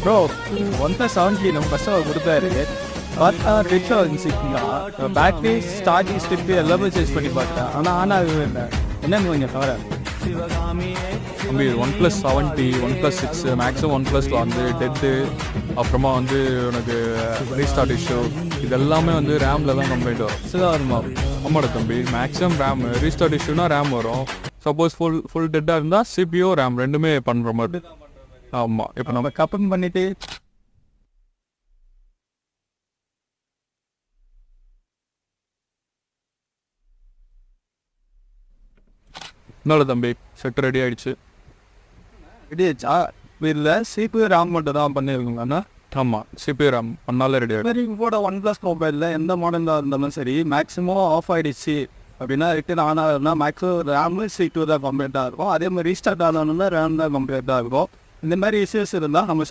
Bro 1+70 நம்ம customer கொடுத்தாரு. பார்த்தா ரிச் இருந்துச்சுங்களா, பேட்டரி ஸ்டார்டிங் ஸ்டெப்பு எல்லாமே சேஞ்ச் பண்ணி பார்த்தேன். ஆனால் ஆனாகவே இல்லை. என்னன்னு கொஞ்சம் தவிர தம்பி 1+70 1+6 மேக்ஸிமம் 1+ல வந்து டெத்து, அப்புறமா வந்து உனக்கு ரீஸ்டார்ட் இஷ்யூ, இது எல்லாமே வந்து ரேமில் தான் கம்ப்ளைண்ட் வரும். சுதான் வருமா? ஆமாடா தம்பி, மேக்ஸிமம் ரேம் ரீஸ்டார்ட் இஷ்யூனா ரேம் வரும். சப்போஸ் ஃபுல் டெட்டாக இருந்தால் சிபிஓ ரேம் ரெண்டுமே பண்ணுற மாதிரி. ஆமாம், இப்போ நம்ம நம்ம கப்பன் பண்ணிட்டு என்னோட தம்பி செட் ரெடி ஆகிடுச்சு. ரெடியாச்சா? இல்லை CPU RAM மட்டும் தான் பண்ணியிருக்கோங்கண்ணா. ஆமாம், சிபிஓ ரேம் பண்ணாலே ரெடி ஆகிடும். மாதிரி கூட OnePlus மொபைலில் எந்த மாடலாக இருந்தாலும் சரி, மேக்ஸிமம் ஆஃப் ஆகிடுச்சு அப்படின்னா ரிட்டர்ன் ஆனாதுன்னா மேக்ஸிமம் ரேமு C2 தான் கம்ப்ளீட்டாக இருக்கும். அதே மாதிரி ரீஸ்டார்ட் ஆனாலும்னா ரேம் தான் கம்ப்ளீட்டாக இருக்கும். இந்த மாதிரி இஷ்யூஸ் இருந்தால் நம்ம